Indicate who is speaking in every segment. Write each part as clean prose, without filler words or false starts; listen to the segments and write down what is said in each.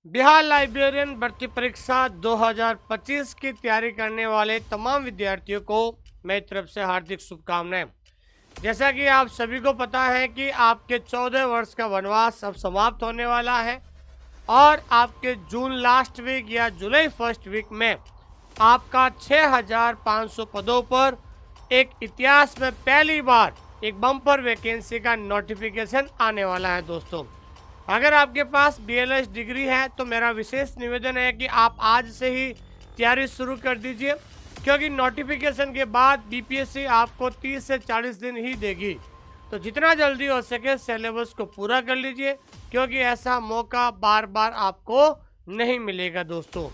Speaker 1: Bihar librarian भर्ती परीक्षा 2025 की तैयारी करने वाले तमाम विद्यार्थियों को मेरी तरफ से हार्दिक शुभकामनाएं। जैसा कि आप सभी को पता है कि आपके 14 वर्ष का वनवास अब समाप्त होने वाला है और आपके जून लास्ट वीक या जुलाई फर्स्ट वीक में आपका 6500 पदों पर एक इतिहास में पहली बार एक बम्पर वैकेंसी का नोटिफिकेशन आने वाला है। दोस्तों, अगर आपके पास BLS डिग्री है तो मेरा विशेष निवेदन है कि आप आज से ही तैयारी शुरू कर दीजिए, क्योंकि नोटिफिकेशन के बाद BPSC आपको 30 से 40 दिन ही देगी। तो जितना जल्दी हो सके सिलेबस को पूरा कर लीजिए, क्योंकि ऐसा मौका बार बार आपको नहीं मिलेगा। दोस्तों,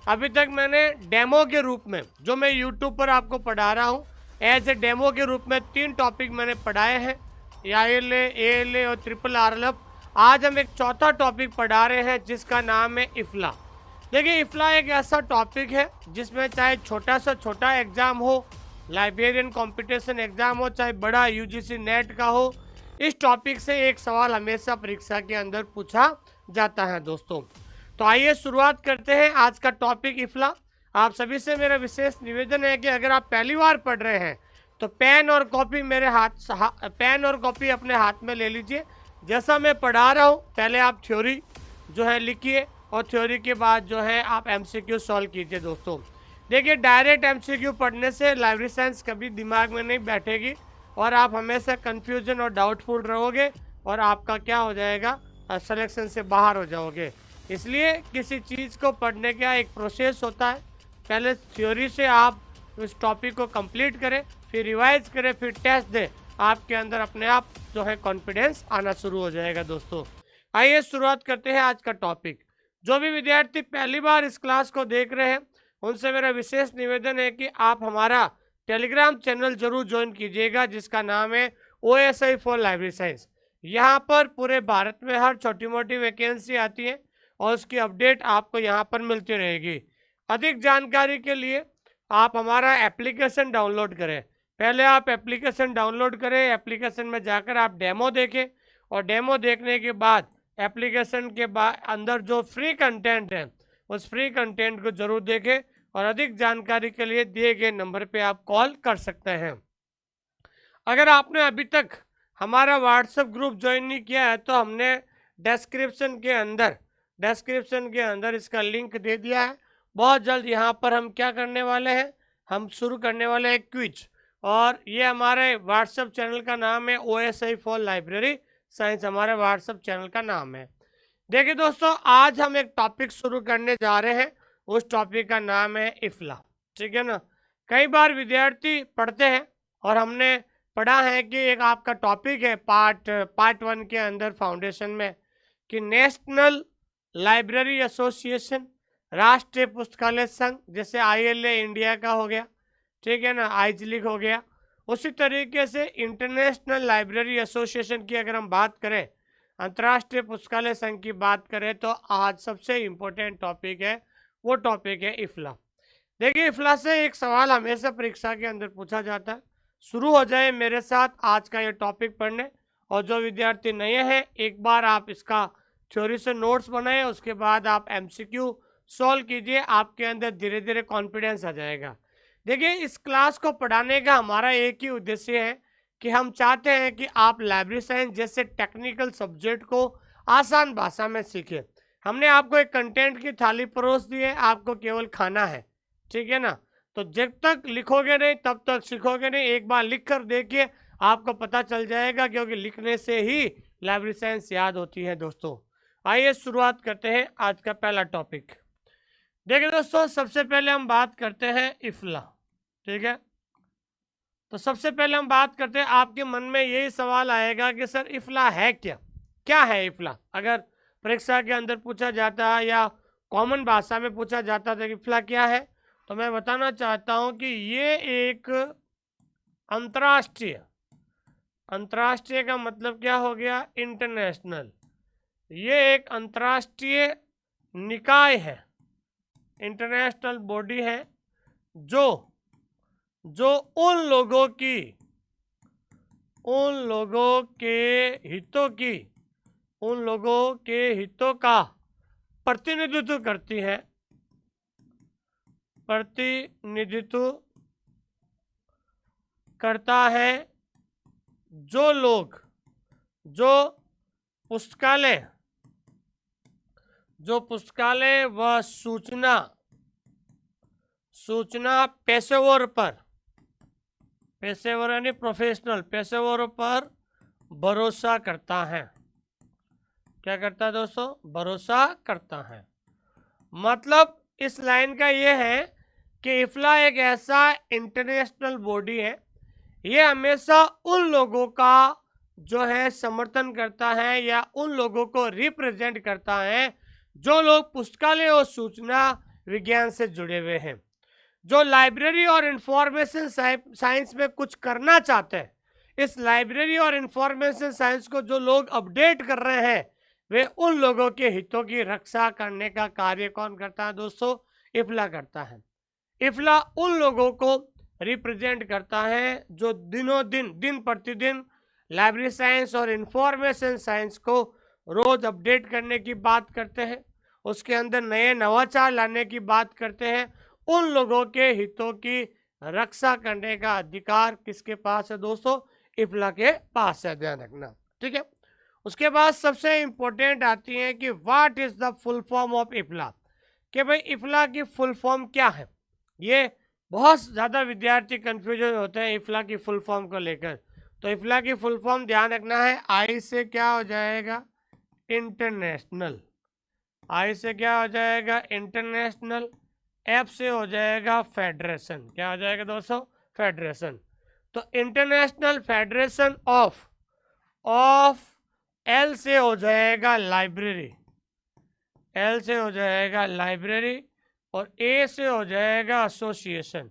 Speaker 1: अभी तक मैंने डेमो के रूप में जो मैं यूट्यूब पर आपको पढ़ा रहा हूँ, एज ए डेमो के रूप में 3 टॉपिक मैंने पढ़ाए हैं, ILA, ALA और RRRL। आज हम एक चौथा टॉपिक पढ़ा रहे हैं जिसका नाम है इफ्ला। देखिए, इफ्ला एक ऐसा टॉपिक है जिसमें चाहे छोटा से छोटा एग्जाम हो, लाइब्रेरियन कंपटीशन एग्जाम हो, चाहे बड़ा UGC नेट का हो, इस टॉपिक से एक सवाल हमेशा परीक्षा के अंदर पूछा जाता है। दोस्तों, तो आइए शुरुआत करते हैं आज का टॉपिक इफ्ला। आप सभी से मेरा विशेष निवेदन है कि अगर आप पहली बार पढ़ रहे हैं तो पेन और कॉपी अपने हाथ में ले लीजिए। जैसा मैं पढ़ा रहा हूँ, पहले आप थ्योरी जो है लिखिए और थ्योरी के बाद जो है आप MCQ सॉल्व कीजिए। दोस्तों, देखिए, डायरेक्ट MCQ पढ़ने से लाइब्रेरी साइंस कभी दिमाग में नहीं बैठेगी और आप हमेशा कन्फ्यूजन और डाउटफुल रहोगे और आपका क्या हो जाएगा, सिलेक्शन से बाहर हो जाओगे। इसलिए किसी चीज़ को पढ़ने का एक प्रोसेस होता है। पहले थ्योरी से आप उस टॉपिक को कंप्लीट करें, फिर रिवाइज करें, फिर टेस्ट दें, आपके अंदर अपने आप जो है कॉन्फिडेंस आना शुरू हो जाएगा। दोस्तों, आइए शुरुआत करते हैं आज का टॉपिक। जो भी विद्यार्थी पहली बार इस क्लास को देख रहे हैं उनसे मेरा विशेष निवेदन है कि आप हमारा टेलीग्राम चैनल जरूर ज्वाइन कीजिएगा, जिसका नाम है OSI फॉर लाइब्रेरी साइंस। यहाँ पर पूरे भारत में हर छोटी मोटी वैकेंसी आती है और उसकी अपडेट आपको यहाँ पर मिलती रहेगी। अधिक जानकारी के लिए आप हमारा एप्लीकेशन डाउनलोड करें। पहले आप एप्लीकेशन डाउनलोड करें, एप्लीकेशन में जाकर आप डेमो देखें और डेमो देखने के बाद एप्लीकेशन के बाद अंदर जो फ्री कंटेंट है उस फ्री कंटेंट को जरूर देखें और अधिक जानकारी के लिए दिए गए नंबर पे आप कॉल कर सकते हैं। अगर आपने अभी तक हमारा व्हाट्सएप ग्रुप ज्वाइन नहीं किया है तो हमने डिस्क्रिप्शन के अंदर इसका लिंक दे दिया है। बहुत जल्द यहाँ पर हम क्या करने वाले हैं, हम शुरू करने वाले हैं क्विज, और ये हमारे व्हाट्सएप चैनल का नाम है OSI फॉर लाइब्रेरी साइंस, हमारे व्हाट्सएप चैनल का नाम है। देखिए दोस्तों, आज हम एक टॉपिक शुरू करने जा रहे हैं, उस टॉपिक का नाम है इफ्ला। ठीक है ना। कई बार विद्यार्थी पढ़ते हैं और हमने पढ़ा है कि एक आपका टॉपिक है पार्ट 1 के अंदर फाउंडेशन में कि नेशनल लाइब्रेरी एसोसिएशन, राष्ट्रीय पुस्तकालय संघ, जैसे ILA इंडिया का हो गया, ठीक है ना, आइजलिक हो गया, उसी तरीके से इंटरनेशनल लाइब्रेरी एसोसिएशन की अगर हम बात करें, अंतर्राष्ट्रीय पुस्तकालय संघ की बात करें, तो आज सबसे इम्पोर्टेंट टॉपिक है, वो टॉपिक है इफ्ला। देखिए, इफ्ला से एक सवाल हमेशा परीक्षा के अंदर पूछा जाता है। शुरू हो जाए मेरे साथ आज का ये टॉपिक पढ़ने, और जो विद्यार्थी नए हैं एक बार आप इसका थ्योरी से नोट्स बनाएं, उसके बाद आप MCQ सॉल्व कीजिए, आपके अंदर धीरे धीरे कॉन्फिडेंस आ जाएगा। देखिए, इस क्लास को पढ़ाने का हमारा एक ही उद्देश्य है कि हम चाहते हैं कि आप लाइब्रेरी साइंस जैसे टेक्निकल सब्जेक्ट को आसान भाषा में सीखें। हमने आपको एक कंटेंट की थाली परोस दी है, आपको केवल खाना है, ठीक है ना। तो जब तक लिखोगे नहीं तब तक सीखोगे नहीं। एक बार लिख कर देखिए, आपको पता चल जाएगा, क्योंकि लिखने से ही लाइब्रेरी साइंस याद होती है। दोस्तों, आइए शुरुआत करते हैं आज का पहला टॉपिक। देखिए दोस्तों, सबसे पहले हम बात करते हैं इफ्ला। ठीक है, तो सबसे पहले हम बात करते हैं, आपके मन में यही सवाल आएगा कि सर इफ्ला है क्या, क्या है इफ्ला। अगर परीक्षा के अंदर पूछा जाता है या कॉमन भाषा में पूछा जाता है कि इफ्ला क्या है, तो मैं बताना चाहता हूं कि ये एक अंतर्राष्ट्रीय का मतलब क्या हो गया, इंटरनेशनल। ये एक अंतर्राष्ट्रीय निकाय है, इंटरनेशनल बॉडी है, जो उन लोगों के हितों का प्रतिनिधित्व करती हैं, प्रतिनिधित्व करता है जो लोग, जो पुस्तकालय व सूचना पेशेवर यानी प्रोफेशनल, पेशेवरों पर भरोसा करता है। क्या करता है दोस्तों? भरोसा करता है। मतलब इस लाइन का ये है कि इफ्ला एक ऐसा इंटरनेशनल बॉडी है, ये हमेशा उन लोगों का जो है समर्थन करता है या उन लोगों को रिप्रेजेंट करता है जो लोग पुस्तकालय और सूचना विज्ञान से जुड़े हुए हैं, जो लाइब्रेरी और इंफॉर्मेशन साइंस में कुछ करना चाहते हैं। इस लाइब्रेरी और इंफॉर्मेशन साइंस को जो लोग अपडेट कर रहे हैं, वे उन लोगों के हितों की रक्षा करने का कार्य कौन करता है दोस्तों? इफ्ला करता है। इफ्ला उन लोगों को रिप्रेजेंट करता है जो दिन प्रतिदिन लाइब्रेरी साइंस और इंफॉर्मेशन साइंस को रोज अपडेट करने की बात करते हैं, उसके अंदर नए नवाचार लाने की बात करते हैं। उन लोगों के हितों की रक्षा करने का अधिकार किसके पास है दोस्तों? इफ्ला के पास है, ध्यान रखना, ठीक है। उसके बाद सबसे इंपॉर्टेंट आती है कि what is the full form of IFLA, कि भाई इफ्ला की फुल फॉर्म क्या है। ये बहुत ज़्यादा विद्यार्थी कंफ्यूजन होते हैं इफ्ला की फुल फॉर्म को लेकर। तो इफ्ला की फुल फॉर्म ध्यान रखना है, आई से क्या हो जाएगा? इंटरनेशनल। आई से क्या हो जाएगा? इंटरनेशनल। एफ से हो जाएगा फेडरेशन। क्या हो जाएगा दोस्तों? फेडरेशन। तो इंटरनेशनल फेडरेशन ऑफ एल से हो जाएगा लाइब्रेरी, एल से हो जाएगा लाइब्रेरी, और ए से हो जाएगा एसोसिएशन,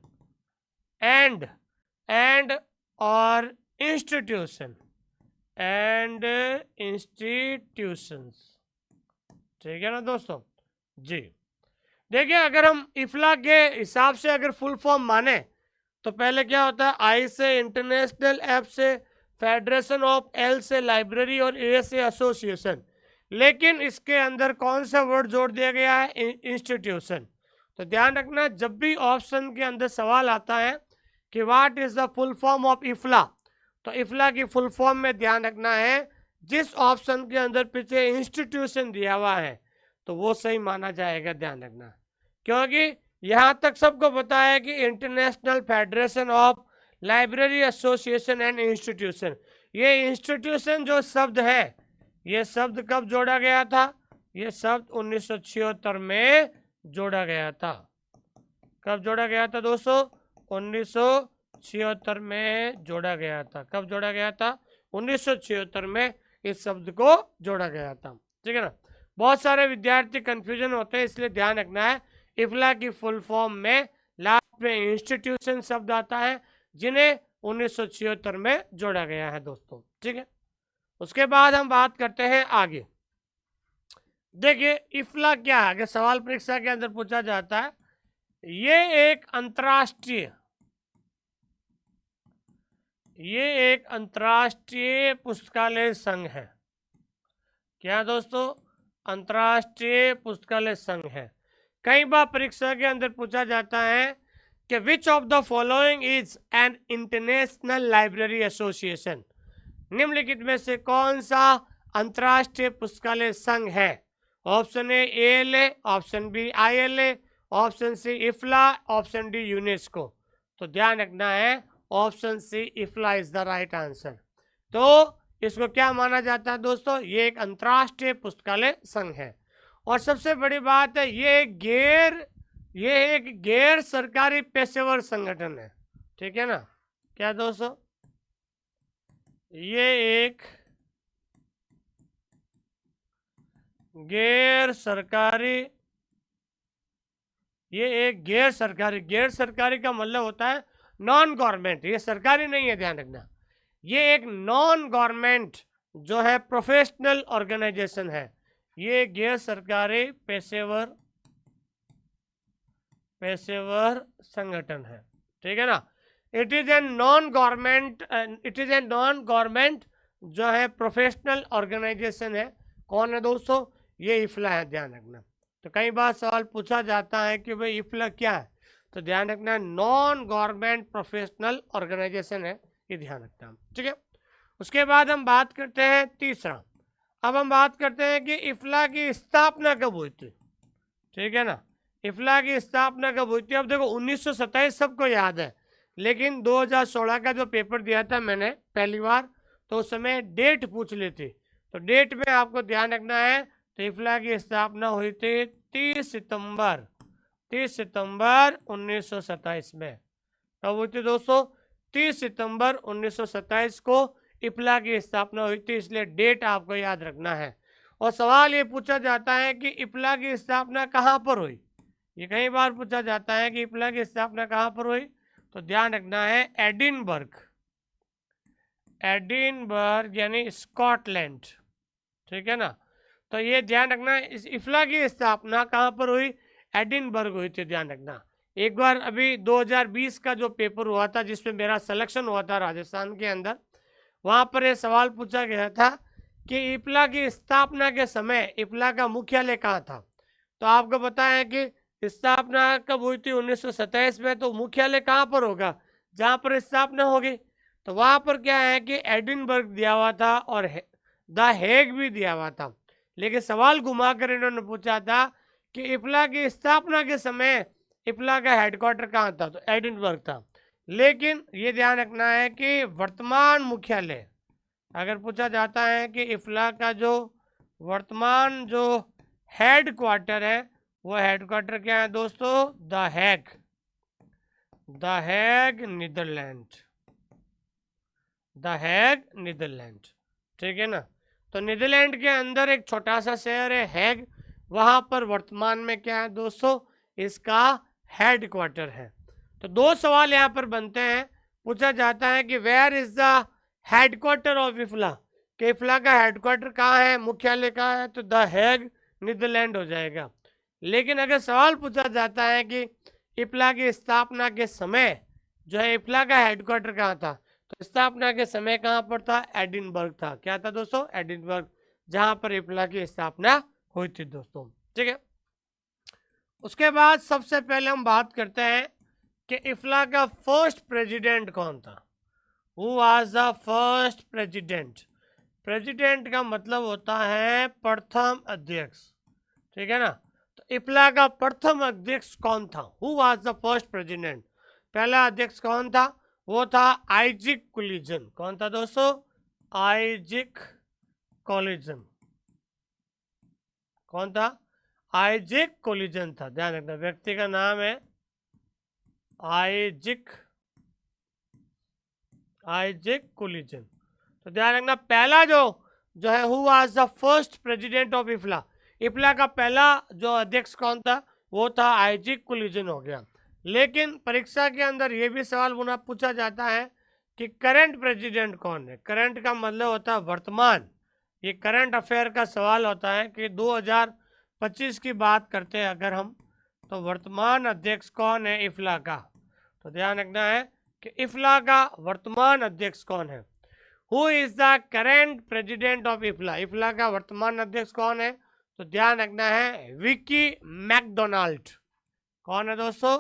Speaker 1: एंड और इंस्टीट्यूशन, एंड इंस्टीट्यूशंस, ठीक है ना दोस्तों जी। देखिए अगर हम इफ्ला के हिसाब से अगर फुल फॉर्म माने तो पहले क्या होता है? आई से इंटरनेशनल, एफ से फेडरेशन ऑफ, एल से लाइब्रेरी और ए से एसोसिएशन। लेकिन इसके अंदर कौन सा वर्ड जोड़ दिया गया है? इंस्टीट्यूशन। तो ध्यान रखना, जब भी ऑप्शन के अंदर सवाल आता है कि what is the full form of IFLA, तो इफ्ला की फुल फॉर्म में ध्यान रखना है जिस ऑप्शन के अंदर पीछे इंस्टीट्यूशन दिया हुआ है तो वो सही माना जाएगा, ध्यान रखना। क्योंकि यहां तक सबको पता है कि international federation of library association and institution, ये इंस्टीट्यूशन जो शब्द है, ये शब्द कब जोड़ा गया था? ये शब्द 1976 में जोड़ा गया था। कब जोड़ा गया था दोस्तों? 1976 में जोड़ा गया था। कब जोड़ा गया था? 1976 में इस शब्द को जोड़ा गया था, ठीक है ना। बहुत सारे विद्यार्थी कंफ्यूजन होते हैं, इसलिए ध्यान रखना है इफ्ला की फुल फॉर्म में लास्ट में इंस्टीट्यूशन शब्द आता है जिन्हें 1976 में जोड़ा गया है दोस्तों, ठीक है। उसके बाद हम बात करते हैं आगे। देखिए इफ्ला क्या है, अगर सवाल परीक्षा के अंदर पूछा जाता है, ये एक अंतर्राष्ट्रीय पुस्तकालय संघ है। क्या दोस्तों? अंतर्राष्ट्रीय पुस्तकालय संघ है। कई बार परीक्षा के अंदर पूछा जाता है कि which of the following is an international library association, निम्नलिखित में से कौन सा अंतर्राष्ट्रीय पुस्तकालय संघ है? Option A ALA, option B ILA, option C IFLA, option D UNESCO. तो ध्यान रखना है option C IFLA is the right answer. तो इसको क्या माना जाता है दोस्तों? ये एक अंतर्राष्ट्रीय पुस्तकालय संघ है। और सबसे बड़ी बात है ये एक गैर सरकारी पेशेवर संगठन है, ठीक है ना। क्या दोस्तों? ये एक गैर सरकारी का मतलब होता है नॉन गवर्नमेंट, ये सरकारी नहीं है, ध्यान रखना। ये एक नॉन गवर्नमेंट जो है प्रोफेशनल ऑर्गेनाइजेशन है, ये गैर सरकारी पेशेवर संगठन है, ठीक है ना। It is an non government जो है प्रोफेशनल ऑर्गेनाइजेशन है। कौन है दोस्तों? ये इफ्ला है, ध्यान रखना। तो कई बार सवाल पूछा जाता है कि भाई इफ्ला क्या है, तो ध्यान रखना नॉन गवर्नमेंट प्रोफेशनल ऑर्गेनाइजेशन है, ये ध्यान रखना, ठीक है। उसके बाद हम बात करते हैं तीसरा। अब हम बात करते हैं कि इफ्ला की स्थापना कब हुई थी, ठीक है ना। इफ्ला की स्थापना कब हुई थी? अब देखो 1927 सबको याद है, लेकिन 2016 का जो पेपर दिया था मैंने पहली बार, तो उस समय डेट पूछ ली थी, तो डेट में आपको ध्यान रखना है। तो इफ्ला की स्थापना हुई थी 30 सितंबर 1927 में। कब हुई थी दोस्तों? 30 सितंबर 1927 को इफ्ला की स्थापना हुई थी, इसलिए डेट आपको याद रखना है। और सवाल ये पूछा जाता है कि इफ्ला की स्थापना कहाँ पर हुई, ये कई बार पूछा जाता है कि इफ्ला की स्थापना कहाँ पर हुई, तो ध्यान रखना है एडिनबर्ग, एडिनबर्ग यानी स्कॉटलैंड, ठीक है ना। तो ये ध्यान रखना है, इस इफ्ला की स्थापना कहाँ पर हुई? एडिनबर्ग हुई थी, ध्यान रखना। एक बार अभी 2020 का जो पेपर हुआ था जिसमें मेरा सिलेक्शन हुआ था राजस्थान के अंदर, वहाँ पर ये सवाल पूछा गया था कि इफ्ला की स्थापना के समय इफ्ला का मुख्यालय कहाँ था। तो आपको पता है कि स्थापना कब हुई थी? 1927 में। तो मुख्यालय कहाँ पर होगा? जहाँ पर स्थापना होगी। तो वहाँ पर क्या है कि एडिनबर्ग दिया हुआ था और द हेग भी दिया हुआ था, लेकिन सवाल घुमाकर इन्होंने पूछा था कि इफ्ला की स्थापना के समय इफ्ला का हेडक्वार्टर कहाँ था, तो एडिनबर्ग था। लेकिन ये ध्यान रखना है कि वर्तमान मुख्यालय, अगर पूछा जाता है कि इफ्ला का जो वर्तमान जो हेड क्वार्टर है, वो हेड क्वार्टर क्या है दोस्तों? The Hague, the Hague Netherlands, the Hague Netherlands, ठीक है ना। तो नीदरलैंड के अंदर एक छोटा सा शहर है हैग, वहां पर वर्तमान में क्या है दोस्तों? इसका हेड क्वार्टर है। तो दो सवाल यहाँ पर बनते हैं। पूछा जाता है कि where is the headquarter of IFLA, कि इफ्ला का हेडक्वार्टर कहाँ है, मुख्यालय कहाँ है, तो द हैग नीदरलैंड हो जाएगा। लेकिन अगर सवाल पूछा जाता है कि इफ्ला की स्थापना के समय जो है इफ्ला का हेडक्वार्टर कहाँ था, तो स्थापना के समय कहाँ पर था? एडिनबर्ग था। क्या था दोस्तों? एडिनबर्ग, जहां पर इफ्ला की स्थापना हुई थी दोस्तों, ठीक है। उसके बाद सबसे पहले हम बात करते हैं कि इफ्ला का फर्स्ट प्रेसिडेंट कौन था। Who was the first president? President का मतलब होता है प्रथम अध्यक्ष, ठीक है ना। तो इफ्ला का प्रथम अध्यक्ष कौन था? Who was the first president? पहला अध्यक्ष कौन था? वो था आइजिक कोलिजन। कौन था दोस्तों? आइजिक कोलिजन। कौन था? आइजिक कोलिजन था। ध्यान रखना, व्यक्ति का नाम है आइजिक, आइजिक कोलिजन। तो ध्यान रखना, पहला जो है who was the first president of IFLA, IFLA का पहला जो अध्यक्ष कौन था? वो था आइजिक कोलिजन हो गया। लेकिन परीक्षा के अंदर ये भी सवाल पूछा जाता है कि करंट प्रेसिडेंट कौन है। करंट का मतलब होता है वर्तमान, ये करंट अफेयर का सवाल होता है कि 2025 की बात करते हैं अगर हम, तो वर्तमान अध्यक्ष कौन है इफ्ला का। तो ध्यान रखना है कि इफ्ला का वर्तमान अध्यक्ष कौन है। Who is the current president of IFLA, IFLA का वर्तमान अध्यक्ष कौन है? तो ध्यान रखना है विकी मैकडोनाल्ड। कौन है दोस्तों?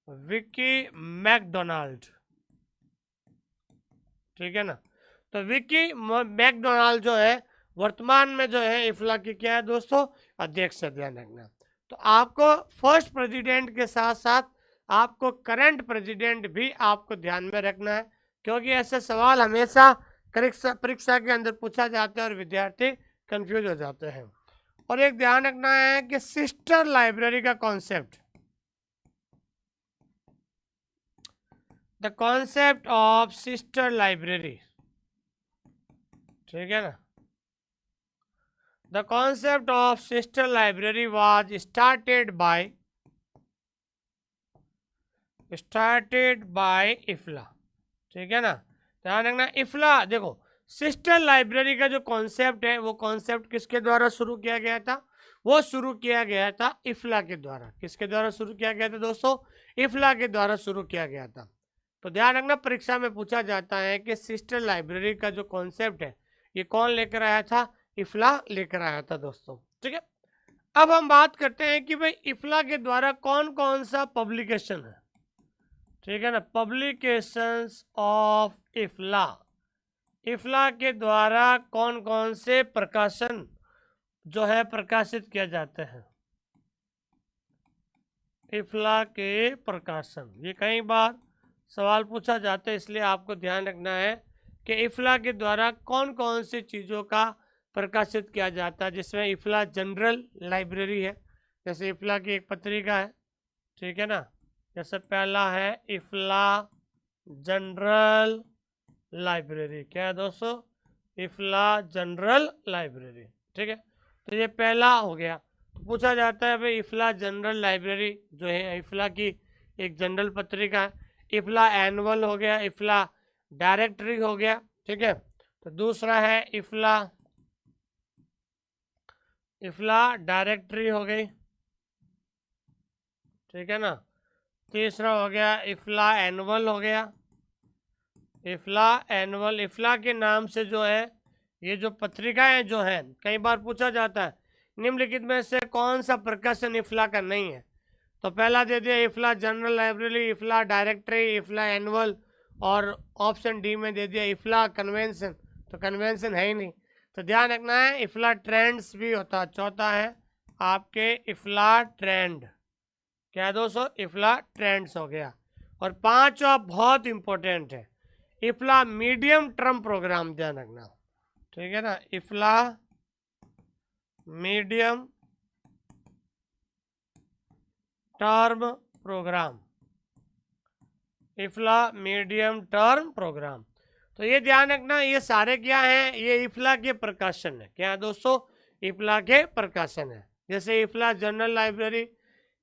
Speaker 1: विकी मैकडोनाल्ड, ठीक है ना। तो विकी मैकडोनाल्ड जो है वर्तमान में जो है इफ्ला की क्या है दोस्तों? अध्यक्ष है, ध्यान रखना। तो आपको फर्स्ट प्रेसिडेंट के साथ साथ आपको करंट प्रेसिडेंट भी आपको ध्यान में रखना है, क्योंकि ऐसे सवाल हमेशा परीक्षा के अंदर पूछा जाता है और विद्यार्थी कंफ्यूज हो जाते हैं। और एक ध्यान रखना है कि सिस्टर लाइब्रेरी का concept, the concept of sister library, ठीक है ना। The concept of sister library was started by IFLA, ठीक है ना। ध्यान रखना, इफ्ला देखो सिस्टर लाइब्रेरी का जो कॉन्सेप्ट है वो कॉन्सेप्ट किसके द्वारा शुरू किया गया था? वो शुरू किया गया था इफ्ला के द्वारा। किसके द्वारा शुरू किया गया था दोस्तों? इफ्ला के द्वारा शुरू किया गया था। तो ध्यान रखना, परीक्षा में पूछा जाता है कि सिस्टर लाइब्रेरी का जो कॉन्सेप्ट है ये कौन लेकर आया था? इफ्ला लेकर आया था दोस्तों, ठीक है। अब हम बात करते हैं कि भाई इफ्ला के द्वारा कौन कौन सा पब्लिकेशन है, ठीक है ना, पब्लिकेशंस ऑफ इफ्ला, इफ्ला के द्वारा कौन कौन से प्रकाशन जो है प्रकाशित किया जाते हैं, इफ्ला के प्रकाशन, ये कई बार सवाल पूछा जाता है, इसलिए आपको ध्यान रखना है कि इफ्ला के द्वारा कौन कौन सी चीज़ों का प्रकाशित किया जाता है, जिसमें इफ्ला जनरल लाइब्रेरी है, जैसे इफ्ला की एक पत्रिका है, ठीक है ना, जैसे पहला है इफ्ला जनरल लाइब्रेरी, क्या है दोस्तों, इफ्ला जनरल लाइब्रेरी, ठीक है। तो ये पहला हो गया। तो पूछा जाता है भाई इफ्ला जनरल लाइब्रेरी जो है इफ्ला की एक जनरल पत्रिका है, इफ्ला एनुअल हो गया, इफ्ला डायरेक्टरी हो गया, ठीक है। तो दूसरा है इफ्ला, इफ्ला डायरेक्टरी हो गई, ठीक है ना। तीसरा हो गया इफ्ला एनुअल हो गया, इफ्ला एनुअल, इफ्ला के नाम से जो है ये जो पत्रिकाएं जो है, कई बार पूछा जाता है निम्नलिखित में से कौन सा प्रकाशन इफ्ला का नहीं है, तो पहला दे दिया इफ्ला जनरल लाइब्रेरी, इफ्ला डायरेक्टरी, इफ्ला एनुअल, और ऑप्शन डी में दे दिया इफ्ला कन्वेंशन, तो कन्वेंशन है ही नहीं। तो ध्यान रखना है इफ्ला ट्रेंड्स भी होता है, चौथा है आपके इफ्ला ट्रेंड, क्या दोस्तों, इफ्ला ट्रेंड्स हो गया। और पांचवा बहुत इंपॉर्टेंट है इफ्ला मीडियम टर्म प्रोग्राम, ध्यान रखना, ठीक है ना, IFLA medium term programme, IFLA medium term programme. तो ये ध्यान रखना ये सारे क्या हैं, ये इफ्ला के प्रकाशन है, क्या है दोस्तों, इफ्ला के प्रकाशन है, जैसे IFLA general library,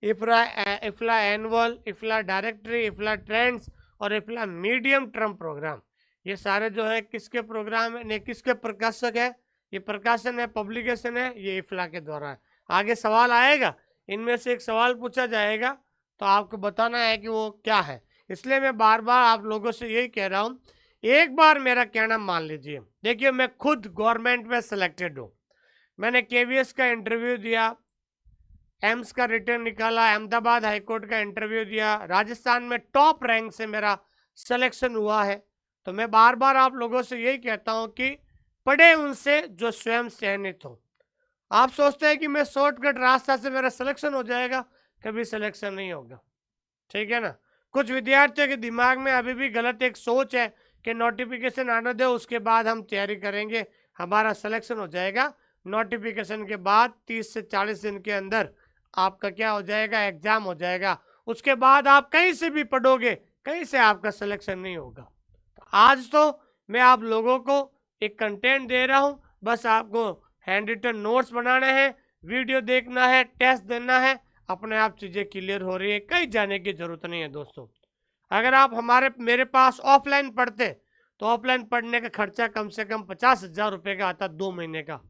Speaker 1: IFLA annual, IFLA directory, IFLA trends और इफ्ला मीडियम टर्म प्रोग्राम, ये सारे जो है किसके प्रोग्राम है, किसके प्रकाशक है, ये प्रकाशन है, पब्लिकेशन है, ये इफ्ला के द्वारा है। आगे सवाल आएगा, इनमें से एक सवाल पूछा जाएगा तो आपको बताना है कि वो क्या है, इसलिए मैं बार बार आप लोगों से यही कह रहा हूँ, एक बार मेरा कहना मान लीजिए। देखिए मैं खुद गवर्नमेंट में सिलेक्टेड हूँ, मैंने केवीएस का इंटरव्यू दिया, एम्स का रिटर्न निकाला, अहमदाबाद हाईकोर्ट का इंटरव्यू दिया, राजस्थान में टॉप रैंक से मेरा सिलेक्शन हुआ है। तो मैं बार बार आप लोगों से यही कहता हूं कि पढ़े उनसे जो स्वयं चयनित हो। आप सोचते हैं कि मैं शॉर्टकट रास्ता से मेरा सिलेक्शन हो जाएगा, कभी सिलेक्शन नहीं होगा, ठीक है ना। कुछ विद्यार्थियों के दिमाग में अभी भी गलत एक सोच है कि नोटिफिकेशन आने दो उसके बाद हम तैयारी करेंगे, हमारा सिलेक्शन हो जाएगा। नोटिफिकेशन के बाद 30 से 40 दिन के अंदर आपका क्या हो जाएगा, एग्जाम हो जाएगा, उसके बाद आप कहीं से भी पढ़ोगे, कहीं से आपका सिलेक्शन नहीं होगा। तो आज तो मैं आप लोगों को एक कंटेंट दे रहा हूँ, बस आपको हैंड रिटन नोट्स बनाने हैं, वीडियो देखना है, टेस्ट देना है, अपने आप चीज़ें क्लियर हो रही है, कहीं जाने की जरूरत नहीं है दोस्तों। अगर आप मेरे पास ऑफलाइन पढ़ते तो ऑफलाइन पढ़ने का खर्चा कम से कम 50,000 रुपये का आता 2 महीने का,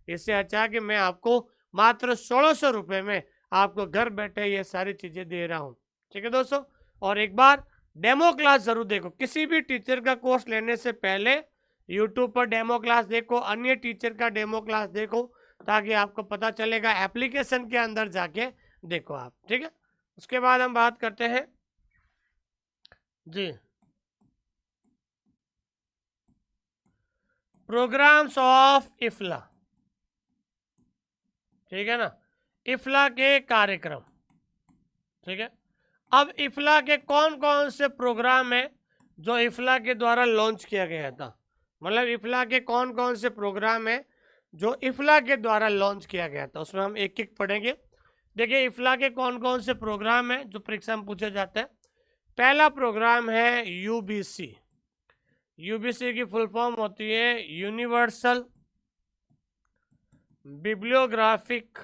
Speaker 1: इससे अच्छा कि मैं आपको मात्र 1600 रुपये में आपको घर बैठे ये सारी चीज़ें दे रहा हूँ, ठीक है दोस्तों। और एक बार डेमो क्लास ज़रूर देखो, किसी भी टीचर का कोर्स लेने से पहले यूट्यूब पर डेमो क्लास देखो, अन्य टीचर का डेमो क्लास देखो, ताकि आपको पता चलेगा, एप्लीकेशन के अंदर जाके देखो आप, ठीक है। उसके बाद हम बात करते हैं जी प्रोग्राम्स ऑफ इफ्ला, ठीक है ना, इफ्ला के कार्यक्रम, ठीक है। अब इफ्ला के कौन कौन से प्रोग्राम है जो इफ्ला के द्वारा लॉन्च किया गया था, मतलब इफ्ला के कौन कौन से प्रोग्राम है जो इफ्ला के द्वारा लॉन्च किया गया था, उसमें हम एक एक पढ़ेंगे। देखिए इफ्ला के कौन कौन से प्रोग्राम है जो परीक्षा में पूछे जाते हैं। पहला प्रोग्राम है यूबीसी, यूबीसी की फुल फॉर्म होती है यूनिवर्सल बिब्लियोग्राफिक,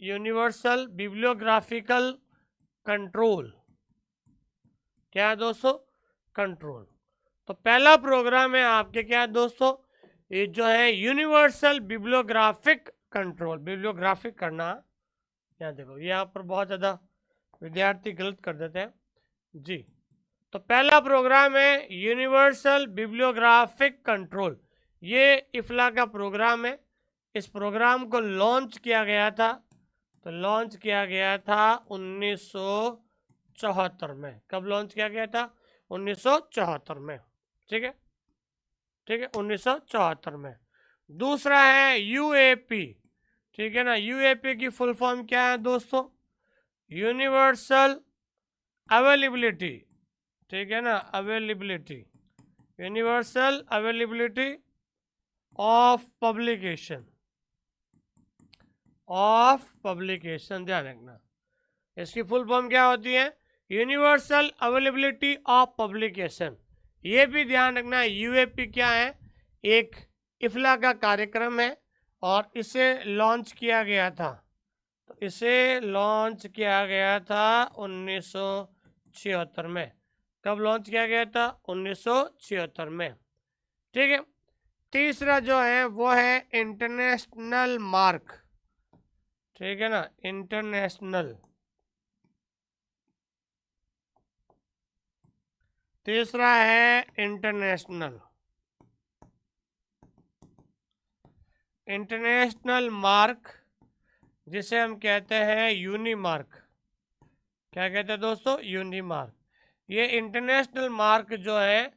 Speaker 1: यूनिवर्सल बिब्लियोग्राफिकल कंट्रोल, क्या है दोस्तों, कंट्रोल। तो पहला प्रोग्राम है आपके क्या है दोस्तों, ये जो है यूनिवर्सल बिब्लियोग्राफिक कंट्रोल, बिब्लियोग्राफिक करना, यहाँ देखो यहाँ पर बहुत ज़्यादा विद्यार्थी गलत कर देते हैं जी। तो पहला प्रोग्राम है यूनिवर्सल बिब्लियोग्राफिक कंट्रोल, ये इफ्ला का प्रोग्राम है। इस प्रोग्राम को लॉन्च किया गया था, तो लॉन्च किया गया था 1974 में। कब लॉन्च किया गया था? 1974 में। ठीक है, ठीक है, 1974 में। दूसरा है यूएपी। ठीक है ना, यूएपी की फुल फॉर्म क्या है दोस्तों? Universal availability. ठीक है ना, availability, universal availability of publication, of publication, ध्यान रखना। इसकी फुल फॉर्म क्या होती है? Universal availability of publication. ये भी ध्यान रखना, यूएपी क्या है? एक इफ्ला का कार्यक्रम है और इसे लॉन्च किया गया था। तो इसे लॉन्च किया गया था 1976 में। कब लॉन्च किया गया था? 1976 में। ठीक है। तीसरा जो है वो है इंटरनेशनल मार्क। ठीक है ना, इंटरनेशनल। तीसरा है इंटरनेशनल, इंटरनेशनल मार्क, जिसे हम कहते हैं यूनिमार्क। क्या कहते हैं दोस्तों? यूनिमार्क। ये इंटरनेशनल मार्क जो है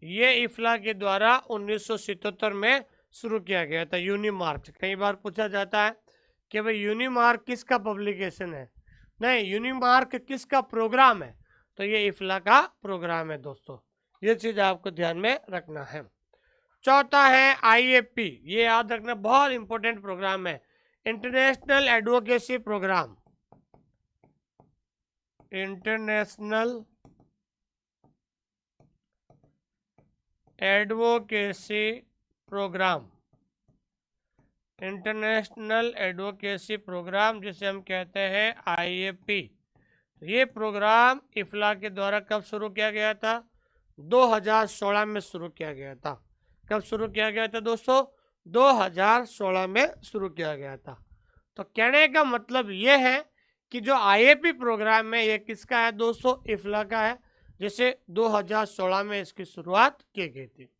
Speaker 1: ये इफ्ला के द्वारा 1977 में शुरू किया गया था। यूनिमार्क, कई बार पूछा जाता है कि भाई यूनिमार्क किसका पब्लिकेशन है? नहीं, यूनिमार्क किसका प्रोग्राम है? तो ये इफ्ला का प्रोग्राम है दोस्तों। ये चीज आपको ध्यान में रखना है। चौथा है आईएपी। ये याद रखना, बहुत इंपॉर्टेंट प्रोग्राम है, international advocacy programme. International advocacy programme, international advocacy programme, जिसे हम कहते हैं आईएपी। ये प्रोग्राम इफ्ला के द्वारा कब शुरू किया गया था? 2016 में शुरू किया गया था। कब शुरू किया गया था दोस्तों? 2016 में शुरू किया गया था। तो कहने का मतलब ये है कि जो आईएपी प्रोग्राम है ये किसका है दोस्तों? इफ्ला का है, जिसे 2016 में इसकी शुरुआत की गई थी।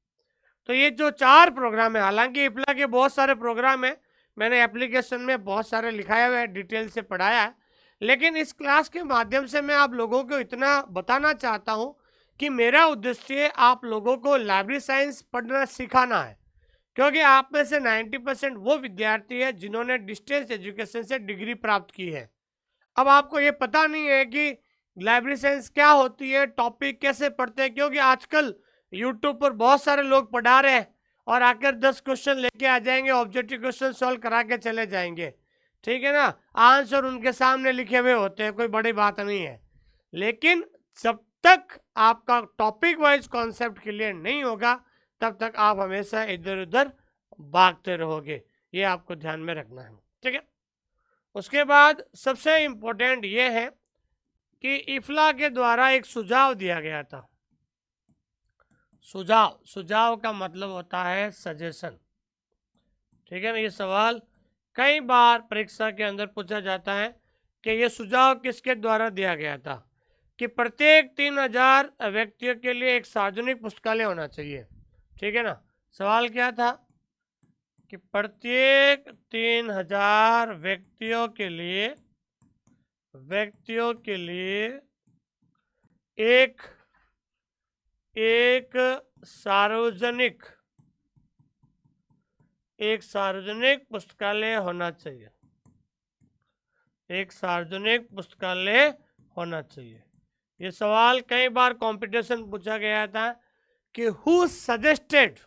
Speaker 1: तो ये जो 4 प्रोग्राम है, हालांकि इफ्ला के बहुत सारे प्रोग्राम है, मैंने एप्लीकेशन में बहुत सारे लिखाया हुआ है, डिटेल से पढ़ाया है, लेकिन इस क्लास के माध्यम से मैं आप लोगों को इतना बताना चाहता हूँ कि मेरा उद्देश्य आप लोगों को लाइब्रेरी साइंस पढ़ना सिखाना है, क्योंकि आप में से 90% वो विद्यार्थी है जिन्होंने डिस्टेंस एजुकेशन से डिग्री प्राप्त की है। अब आपको ये पता नहीं है कि लाइब्रेरी साइंस क्या होती है, टॉपिक कैसे पढ़ते हैं, क्योंकि आजकल यूट्यूब पर बहुत सारे लोग पढ़ा रहे हैं और आकर 10 क्वेश्चन लेके आ जाएंगे, ऑब्जेक्टिव क्वेश्चन सॉल्व करा के चले जाएंगे। ठीक है ना, आंसर उनके सामने लिखे हुए होते हैं, कोई बड़ी बात नहीं है। लेकिन जब तक आपका टॉपिक वाइज कॉन्सेप्ट क्लियर नहीं होगा तब तक आप हमेशा इधर उधर भागते रहोगे। ये आपको ध्यान में रखना है। ठीक है। उसके बाद सबसे इम्पोर्टेंट ये है कि इफ्ला के द्वारा एक सुझाव दिया गया था। सुझाव, सुझाव का मतलब होता है सजेशन। ठीक है ना, ये सवाल कई बार परीक्षा के अंदर पूछा जाता है कि ये सुझाव किसके द्वारा दिया गया था? कि प्रत्येक 3000 व्यक्तियों के लिए एक सार्वजनिक पुस्तकालय होना चाहिए। ठीक है ना, सवाल क्या था? कि प्रत्येक 3000 व्यक्तियों के लिए एक एक सार्वजनिक पुस्तकालय होना चाहिए। एक सार्वजनिक पुस्तकालय होना चाहिए। ये सवाल कई बार कंपटीशन पूछा गया था कि हु सजेस्टेड,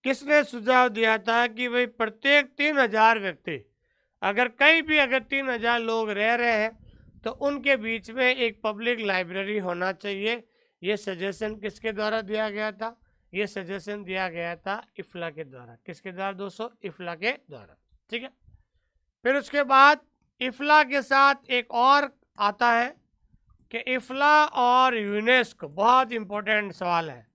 Speaker 1: किसने सुझाव दिया था कि भाई प्रत्येक 3000 व्यक्ति, अगर कहीं भी अगर 3000 लोग रह रहे हैं तो उनके बीच में एक पब्लिक लाइब्रेरी होना चाहिए। ये सजेशन किसके द्वारा दिया गया था? ये सजेशन दिया गया था इफ्ला के द्वारा। किसके द्वारा दोस्तों? इफ्ला के द्वारा। ठीक है। फिर उसके बाद इफ्ला के साथ एक और आता है कि इफ्ला और यूनेस्को, बहुत इंपॉर्टेंट सवाल है।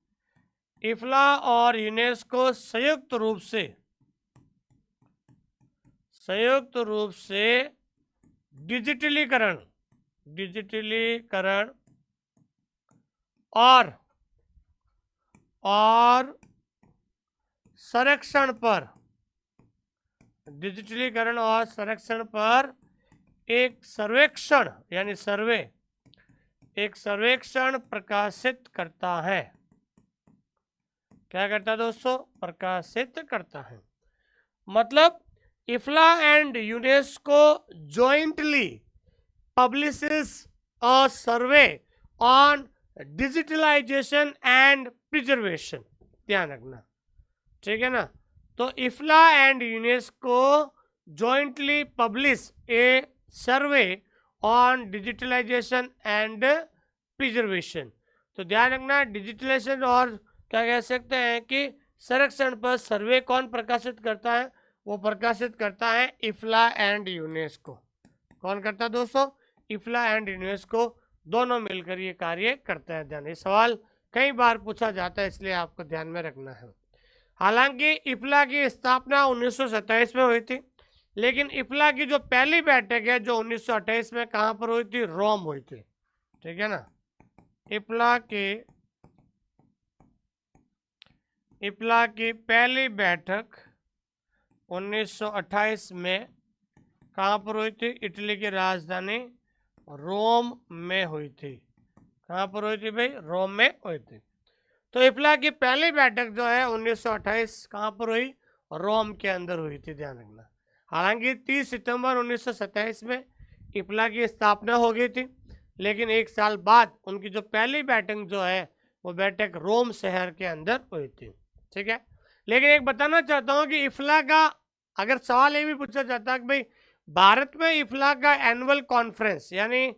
Speaker 1: इफ्ला और यूनेस्को संयुक्त रूप से डिजिटलीकरण और संरक्षण पर, डिजिटलीकरण और संरक्षण पर एक सर्वेक्षण यानी सर्वे, एक सर्वेक्षण प्रकाशित करता है। क्या करता है दोस्तों? प्रकाशित करता है। मतलब IFLA and UNESCO jointly publishes a survey on digitalization and preservation। ध्यान रखना, ठीक है ना। तो IFLA and UNESCO jointly publish a survey on digitalisation and preservation. तो ध्यान रखना, डिजिटलाइजेशन और क्या कह सकते हैं कि संरक्षण पर सर्वे कौन प्रकाशित करता है? वो प्रकाशित करता है इफ्ला एंड यूनेस्को। कौन करता है दोस्तों? इफ्ला एंड यूनेस्को दोनों मिलकर ये कार्य करते हैं। ध्यान, ये सवाल कई बार पूछा जाता है, इसलिए आपको ध्यान में रखना है। हालांकि इफ्ला की स्थापना 1927 में हुई थी, लेकिन इफ्ला की जो पहली बैठक है जो 1928 में कहाँ पर हुई थी? रोम हुई थी, ठीक है ना। इफ्ला की पहली बैठक 1928 में कहाँ पर हुई थी? इटली की राजधानी रोम में हुई थी। कहाँ पर हुई थी भाई? रोम में हुई थी। तो इफ्ला की पहली बैठक जो है 1928 कहाँ पर हुई? रोम के अंदर हुई थी, ध्यान रखना। हालांकि 30 सितंबर 1927 में इफ्ला की स्थापना हो गई थी, लेकिन एक साल बाद उनकी जो पहली बैठक जो है वो बैठक रोम शहर के अंदर हुई थी, ठीक है। लेकिन एक बताना चाहता हूँ कि इफ्ला का अगर सवाल ये भी पूछा जाता है कि भाई भारत में इफ्ला का एनुअल कॉन्फ्रेंस यानी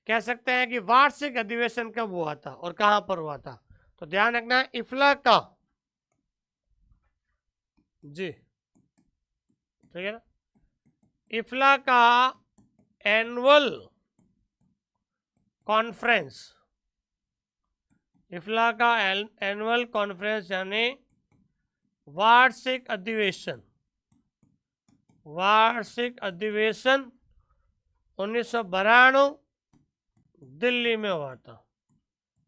Speaker 1: कह सकते हैं कि वार्षिक अधिवेशन कब हुआ था और कहां पर हुआ था? तो ध्यान रखना, इफ्ला का, जी ठीक है ना, इफ्ला का एनुअल कॉन्फ्रेंस, इफ्ला का एनुअल कॉन्फ्रेंस यानी वार्षिक अधिवेशन, वार्षिक अधिवेशन 1992 दिल्ली में हुआ था।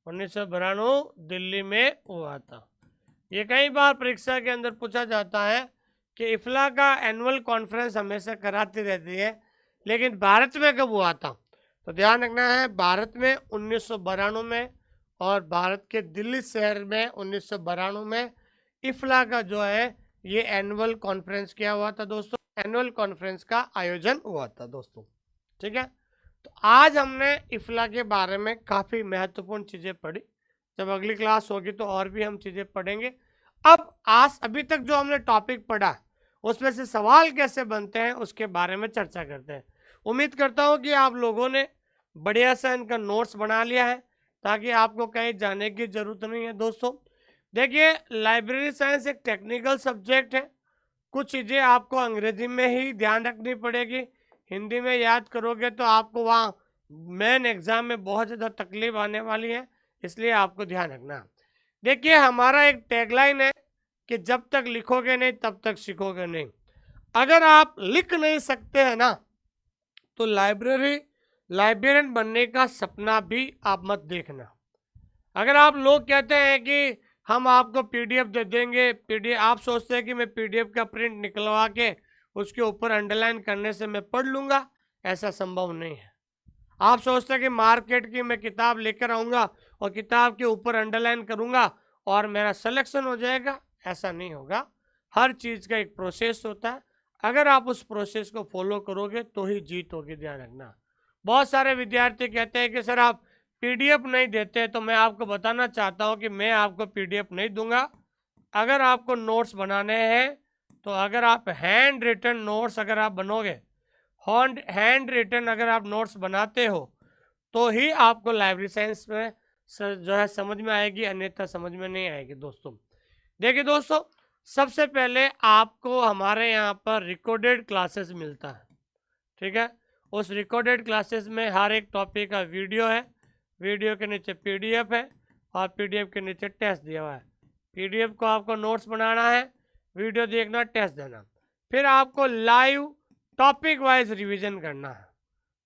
Speaker 1: 1992 दिल्ली में हुआ था। ये कई बार परीक्षा के अंदर पूछा जाता है कि इफ्ला का एनुअल कॉन्फ्रेंस हमेशा कराती रहती है, लेकिन भारत में कब हुआ था? तो ध्यान रखना है, भारत में 1992 में और भारत के दिल्ली शहर में 1992 में इफ्ला का जो है ये एनुअल कॉन्फ्रेंस किया हुआ था दोस्तों। एनुअल कॉन्फ्रेंस का आयोजन हुआ था दोस्तों, ठीक है। तो आज हमने इफ्ला के बारे में काफ़ी महत्वपूर्ण चीज़ें पढ़ी। जब अगली क्लास होगी तो और भी हम चीज़ें पढ़ेंगे। अब आज अभी तक जो हमने टॉपिक पढ़ा उसमें से सवाल कैसे बनते हैं उसके बारे में चर्चा करते हैं। उम्मीद करता हूँ कि आप लोगों ने बढ़िया सा इनका नोट्स बना लिया है ताकि आपको कहीं जाने की ज़रूरत नहीं है दोस्तों। देखिए, लाइब्रेरी साइंस एक टेक्निकल सब्जेक्ट है। कुछ चीज़ें आपको अंग्रेजी में ही ध्यान रखनी पड़ेगी, हिंदी में याद करोगे तो आपको वहाँ मेन एग्जाम में बहुत ज़्यादा तकलीफ आने वाली है, इसलिए आपको ध्यान रखना। देखिए, हमारा एक टैगलाइन है कि जब तक लिखोगे नहीं तब तक सीखोगे नहीं। अगर आप लिख नहीं सकते हैं ना तो लाइब्रेरियन बनने का सपना भी आप मत देखना। अगर आप लोग कहते हैं कि हम आपको पीडीएफ दे देंगे, पीडीएफ आप सोचते हैं कि मैं पीडीएफ का प्रिंट निकलवा के उसके ऊपर अंडरलाइन करने से मैं पढ़ लूँगा, ऐसा संभव नहीं है। आप सोचते हैं कि मार्केट की मैं किताब लेकर आऊँगा और किताब के ऊपर अंडरलाइन करूँगा और मेरा सिलेक्शन हो जाएगा, ऐसा नहीं होगा। हर चीज़ का एक प्रोसेस होता है, अगर आप उस प्रोसेस को फॉलो करोगे तो ही जीत होगी, ध्यान रखना। बहुत सारे विद्यार्थी कहते हैं कि सर आप पीडीएफ नहीं देते, तो मैं आपको बताना चाहता हूं कि मैं आपको पीडीएफ नहीं दूंगा। अगर आपको नोट्स बनाने हैं तो अगर आप हैंड रिटन नोट्स अगर आप बनोगे, हैंड रिटन अगर आप नोट्स बनाते हो तो ही आपको लाइब्रेरी साइंस में जो है समझ में आएगी, अन्यथा समझ में नहीं आएगी दोस्तों। देखिए दोस्तों, सबसे पहले आपको हमारे यहाँ पर रिकॉर्डेड क्लासेस मिलता है, ठीक है। उस रिकॉर्डेड क्लासेस में हर एक टॉपिक का वीडियो है, वीडियो के नीचे पीडीएफ है और पीडीएफ के नीचे टेस्ट दिया हुआ है। पीडीएफ को आपको नोट्स बनाना है, वीडियो देखना, टेस्ट देना, फिर आपको लाइव टॉपिक वाइज रिवीजन करना है,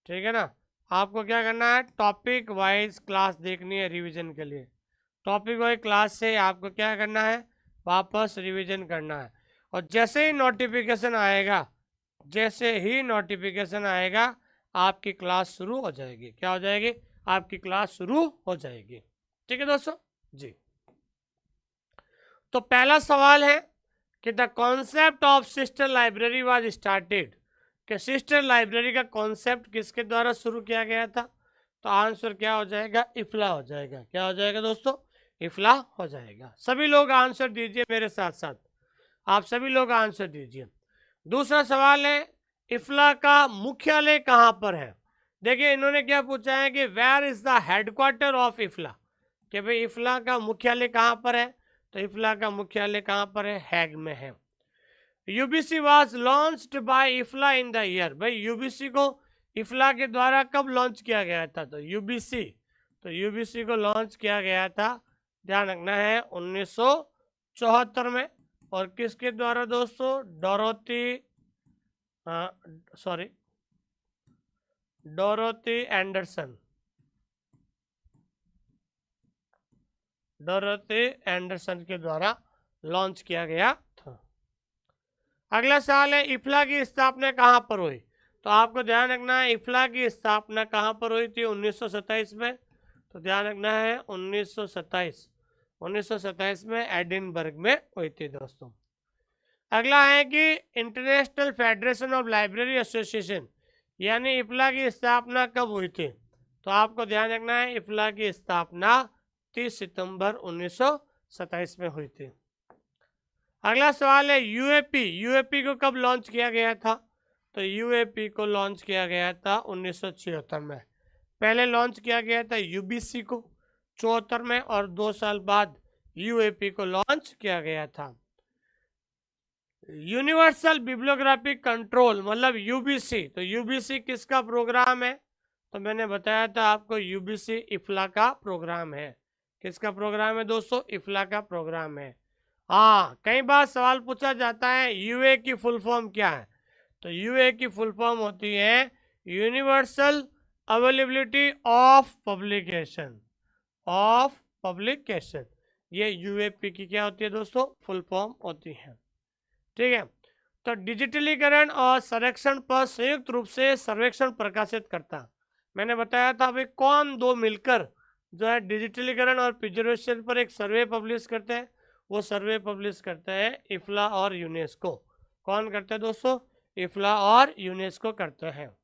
Speaker 1: ठीक है ना। आपको क्या करना है? टॉपिक वाइज क्लास देखनी है रिवीजन के लिए। टॉपिक वाइज क्लास से आपको क्या करना है? वापस रिवीजन करना है। और जैसे ही नोटिफिकेशन आएगा आपकी क्लास शुरू हो जाएगी। क्या हो जाएगी? आपकी क्लास शुरू हो जाएगी। ठीक है दोस्तों जी। तो पहला सवाल है कि the concept of sister library was started, कि सिस्टर लाइब्रेरी का कॉन्सेप्ट किसके द्वारा शुरू किया गया था? तो आंसर क्या हो जाएगा? इफ्ला हो जाएगा। क्या हो जाएगा दोस्तों? इफ्ला हो जाएगा। सभी लोग आंसर दीजिए मेरे साथ साथ, आप सभी लोग आंसर दीजिए। दूसरा सवाल है, इफ्ला का मुख्यालय कहाँ पर है? देखिए इन्होंने क्या पूछा है कि where is the headquarter of IFLA, कि भाई इफ्ला का मुख्यालय कहाँ पर है? तो इफ्ला का मुख्यालय कहाँ पर है? हैग में है। UBC was launched by IFLA in the year, भाई यूबीसी को इफ्ला के द्वारा कब लॉन्च किया गया था? तो यूबीसी को लॉन्च किया गया था, ध्यान रखना है, 1974 में। और किसके द्वारा दोस्तों? डोरोथी एंडरसन के द्वारा लॉन्च किया गया था। अगला सवाल है, इफ्ला की स्थापना कहाँ पर हुई? तो आपको ध्यान रखना है, इफ्ला की स्थापना कहाँ पर हुई थी? 1927 में। तो ध्यान रखना है 1927 में एडिनबर्ग में हुई थी दोस्तों। अगला है कि international federation of library association यानी इफ्ला की स्थापना कब हुई थी? तो आपको ध्यान रखना है, इफ्ला की स्थापना 30 सितंबर 1927 में हुई थी। अगला सवाल है, यूएपी को कब लॉन्च किया गया था? तो यूएपी को लॉन्च किया गया था 1976 में। पहले लॉन्च किया गया था यूबीसी को 74 में, और 2 साल बाद यूएपी को लॉन्च किया गया था। यूनिवर्सल बिब्लियोग्राफिक कंट्रोल मतलब यूबीसी, तो यूबीसी किसका प्रोग्राम है? तो मैंने बताया था आपको, यूबीसी इफ्ला का प्रोग्राम है। किसका प्रोग्राम है दोस्तों? इफ्ला का प्रोग्राम है। हाँ, कई बार सवाल पूछा जाता है यूए की फुल फॉर्म क्या है? तो यूए की फुल फॉर्म होती है यूनिवर्सल अवेलेबिलिटी ऑफ पब्लिकेशन। ये यूएपी की क्या होती है दोस्तों? फुल फॉर्म होती है। ठीक है। तो डिजिटलीकरण और संरक्षण पर संयुक्त रूप से सर्वेक्षण प्रकाशित करता, मैंने बताया था अभी कौन दो मिलकर जो है डिजिटलीकरण और प्रिजर्वेशन पर एक सर्वे पब्लिश करते हैं? वो सर्वे पब्लिश करते हैं इफ्ला और यूनेस्को। कौन करते हैं दोस्तों? इफ्ला और यूनेस्को करते हैं।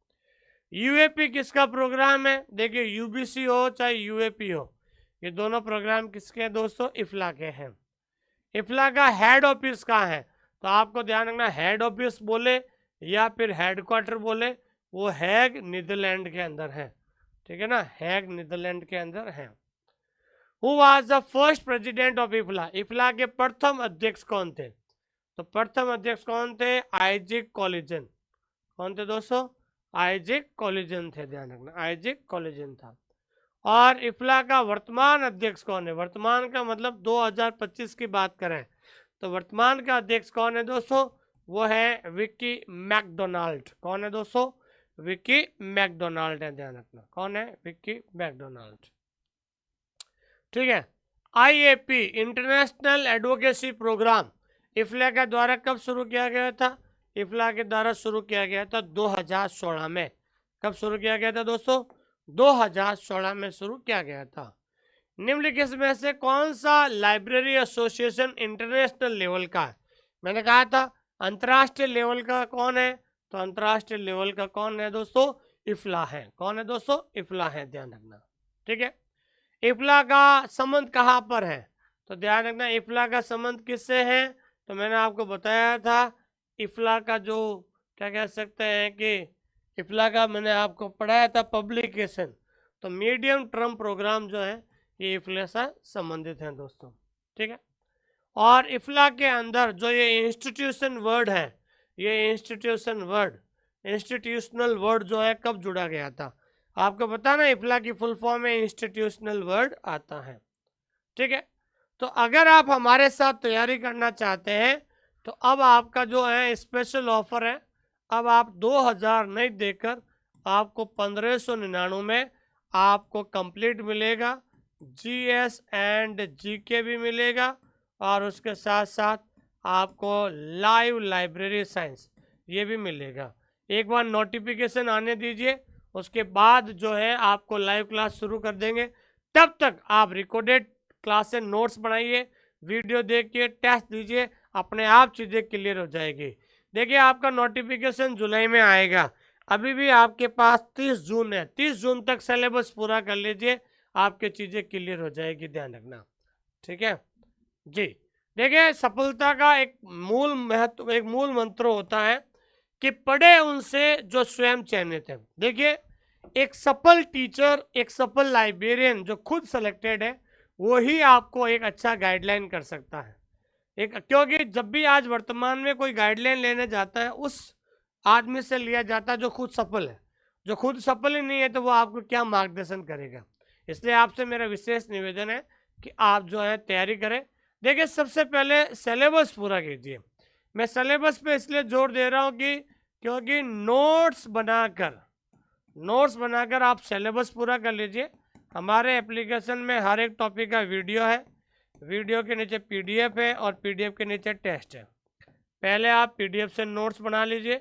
Speaker 1: यूएपी किसका प्रोग्राम है? देखिए यूबीसी हो चाहे यूएपी हो, ये दोनों प्रोग्राम किसके हैं दोस्तों? इफ्ला के हैं। इफ्ला का हेड ऑफिस कहाँ है? तो आपको ध्यान रखना, हेड ऑफिस बोले या फिर हेडक्वार्टर बोले, वो हैग नीदरलैंड के अंदर है। ठीक है ना, हैग नीदरलैंड के अंदर है। Who was the first president of IFLA, IFLA के प्रथम अध्यक्ष कौन थे? तो प्रथम अध्यक्ष कौन थे? आइजिक कॉलिजन। कौन थे दोस्तों? आइजिक कॉलिजन थे, ध्यान रखना, आइजिक कॉलिजन था। और इफ्ला का वर्तमान अध्यक्ष कौन है? वर्तमान का मतलब 2025 की बात करें तो वर्तमान का अध्यक्ष कौन है दोस्तों? वो है विक्की मैकडोनाल्ड। कौन है दोस्तों? विक्की मैकडोनाल्ड है, ध्यान रखना, कौन है? विक्की मैकडोनाल्ड। ठीक है। आईएपी इंटरनेशनल एडवोकेसी प्रोग्राम इफ्ला के द्वारा कब शुरू किया गया था? इफ्ला के द्वारा शुरू किया गया था 2016 में। कब शुरू किया गया था दोस्तों? 2016 में शुरू किया गया था। निम्नलिखित में से कौन सा लाइब्रेरी एसोसिएशन इंटरनेशनल लेवल का है? मैंने कहा था अंतर्राष्ट्रीय लेवल का कौन है? तो अंतर्राष्ट्रीय लेवल का कौन है दोस्तों? इफ्ला है। कौन है दोस्तों? इफ्ला है, ध्यान रखना। ठीक है। इफ्ला का संबंध कहाँ पर है? तो ध्यान रखना, इफ्ला का संबंध किससे है? तो मैंने आपको बताया था इफ्ला का जो क्या कह सकते हैं कि इफ्ला का मैंने आपको पढ़ाया था पब्लिकेशन, तो मीडियम टर्म प्रोग्राम जो है ये इफ्ला से संबंधित हैं दोस्तों। ठीक है। और इफ्ला के अंदर जो ये इंस्टीट्यूशन वर्ड है, ये इंस्टीट्यूशनल वर्ड जो है कब जुड़ा गया था? आपको पता ना, इफ्ला की फुल फॉर्म में इंस्टीट्यूशनल वर्ड आता है। ठीक है। तो अगर आप हमारे साथ तैयारी करना चाहते हैं तो अब आपका जो है स्पेशल ऑफर है, अब आप 2000 नहीं देकर आपको 1599 में आपको कंप्लीट मिलेगा, जीएस एंड जीके भी मिलेगा और उसके साथ साथ आपको लाइव लाइब्रेरी साइंस ये भी मिलेगा। एक बार नोटिफिकेशन आने दीजिए, उसके बाद जो है आपको लाइव क्लास शुरू कर देंगे। तब तक आप रिकॉर्डेड क्लास से नोट्स बनाइए, वीडियो देखिए, टेस्ट दीजिए, अपने आप चीज़ें क्लियर हो जाएगी। देखिए आपका नोटिफिकेशन जुलाई में आएगा, अभी भी आपके पास 30 जून है, 30 जून तक सिलेबस पूरा कर लीजिए, आपके चीज़ें क्लियर हो जाएगी, ध्यान रखना, ठीक है जी। देखिए सफलता का एक मूल महत्व, एक मूल मंत्र होता है कि पढ़े उनसे जो स्वयं चयनित है। देखिए एक सफल टीचर, एक सफल लाइब्रेरियन जो खुद सेलेक्टेड है, वो ही आपको एक अच्छा गाइडलाइन कर सकता है। क्योंकि जब भी आज वर्तमान में कोई गाइडलाइन लेने जाता है, उस आदमी से लिया जाता है जो खुद सफल है। जो खुद सफल ही नहीं है तो वो आपको क्या मार्गदर्शन करेगा। इसलिए आपसे मेरा विशेष निवेदन है कि आप जो है तैयारी करें। देखिए सबसे पहले सिलेबस पूरा कीजिए। मैं सिलेबस पे इसलिए जोर दे रहा हूँ कि क्योंकि नोट्स बनाकर आप सिलेबस पूरा कर लीजिए। हमारे एप्लीकेशन में हर एक टॉपिक का वीडियो है, वीडियो के नीचे पीडीएफ है और पीडीएफ के नीचे टेस्ट है। पहले आप पीडीएफ से नोट्स बना लीजिए,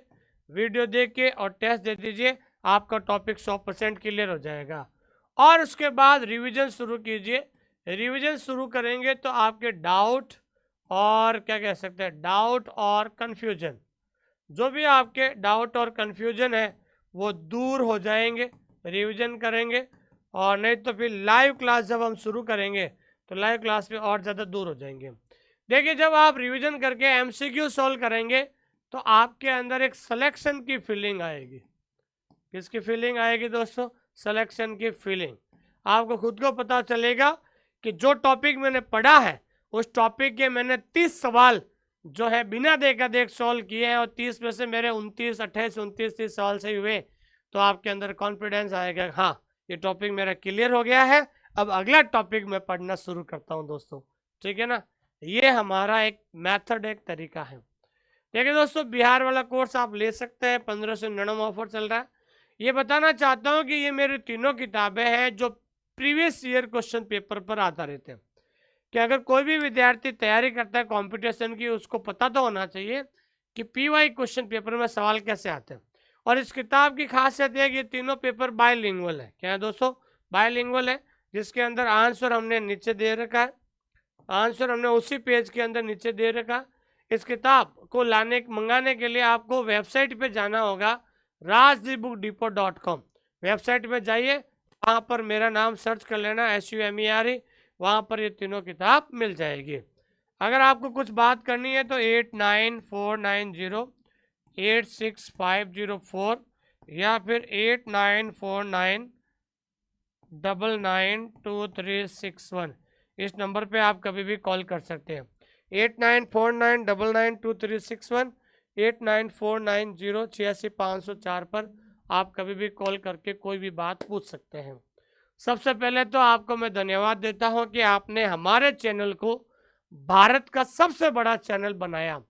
Speaker 1: वीडियो देख के और टेस्ट दे दीजिए, आपका टॉपिक 100% क्लियर हो जाएगा। और उसके बाद रिवीजन शुरू कीजिए। रिवीजन शुरू करेंगे तो आपके डाउट और क्या कह सकते हैं, डाउट और कन्फ्यूजन, जो भी आपके डाउट और कन्फ्यूजन है वो दूर हो जाएंगे रिवीजन करेंगे। और नहीं तो फिर लाइव क्लास जब हम शुरू करेंगे तो लाइव क्लास में और ज़्यादा दूर हो जाएंगे। देखिए जब आप रिवीजन करके एमसीक्यू सॉल्व करेंगे तो आपके अंदर एक सिलेक्शन की फीलिंग आएगी। किसकी फीलिंग आएगी दोस्तों? सिलेक्शन की फीलिंग। आपको खुद को पता चलेगा कि जो टॉपिक मैंने पढ़ा है उस टॉपिक के मैंने 30 सवाल जो है बिना देखा देख सॉल्व किए हैं और 30 में से मेरे 29, 28, 29, 30 सवाल सही हुए, तो आपके अंदर कॉन्फिडेंस आएगा, हाँ ये टॉपिक मेरा क्लियर हो गया है, अब अगला टॉपिक मैं पढ़ना शुरू करता हूँ दोस्तों, ठीक है ना। ये हमारा एक मेथड, एक तरीका है। देखिए दोस्तों बिहार वाला कोर्स आप ले सकते हैं, 1599 ऑफर चल रहा है। ये बताना चाहता हूँ कि ये मेरी तीनों किताबें हैं जो प्रीवियस ईयर क्वेश्चन पेपर पर आधारित है। कि अगर कोई भी विद्यार्थी तैयारी करता है कंपटीशन की, उसको पता तो होना चाहिए कि पीवाई क्वेश्चन पेपर में सवाल कैसे आते हैं। और इस किताब की खासियत है कि ये तीनों पेपर बायलिंगुअल है। क्या है दोस्तों? बायलिंगुअल है, जिसके अंदर आंसर हमने नीचे दे रखा है, आंसर हमने उसी पेज के अंदर नीचे दे रखा। इस किताब को मंगाने के लिए आपको वेबसाइट पे जाना होगा, rajdeepbookdepot.com। वेबसाइट पे जाइए, वहाँ पर मेरा नाम सर्च कर लेना, SUMERE, वहाँ पर ये तीनों किताब मिल जाएगी। अगर आपको कुछ बात करनी है तो 8949086504 या फिर 8949992361, इस नंबर पे आप कभी भी कॉल कर सकते हैं। 8949992361, 8949086504 पर आप कभी भी कॉल करके कोई भी बात पूछ सकते हैं। सबसे पहले तो आपको मैं धन्यवाद देता हूं कि आपने हमारे चैनल को भारत का सबसे बड़ा चैनल बनाया,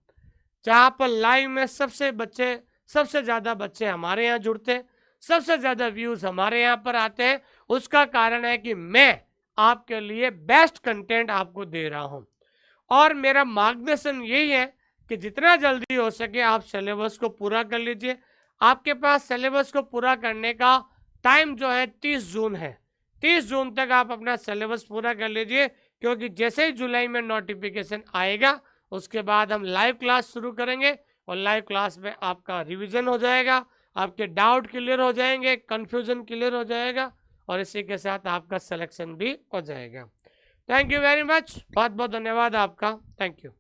Speaker 1: जहां पर लाइव में सबसे ज़्यादा बच्चे हमारे यहाँ जुड़ते हैं, सबसे ज़्यादा व्यूज़ हमारे यहाँ पर आते हैं। उसका कारण है कि मैं आपके लिए बेस्ट कंटेंट आपको दे रहा हूँ। और मेरा मार्गदर्शन यही है कि जितना जल्दी हो सके आप सिलेबस को पूरा कर लीजिए। आपके पास सिलेबस को पूरा करने का टाइम जो है 30 जून है। 30 जून तक आप अपना सिलेबस पूरा कर लीजिए, क्योंकि जैसे ही जुलाई में नोटिफिकेशन आएगा उसके बाद हम लाइव क्लास शुरू करेंगे और लाइव क्लास में आपका रिवीजन हो जाएगा, आपके डाउट क्लियर हो जाएंगे, कन्फ्यूजन क्लियर हो जाएगा और इसी के साथ आपका सिलेक्शन भी हो जाएगा। थैंक यू वेरी मच, बहुत बहुत धन्यवाद आपका, थैंक यू।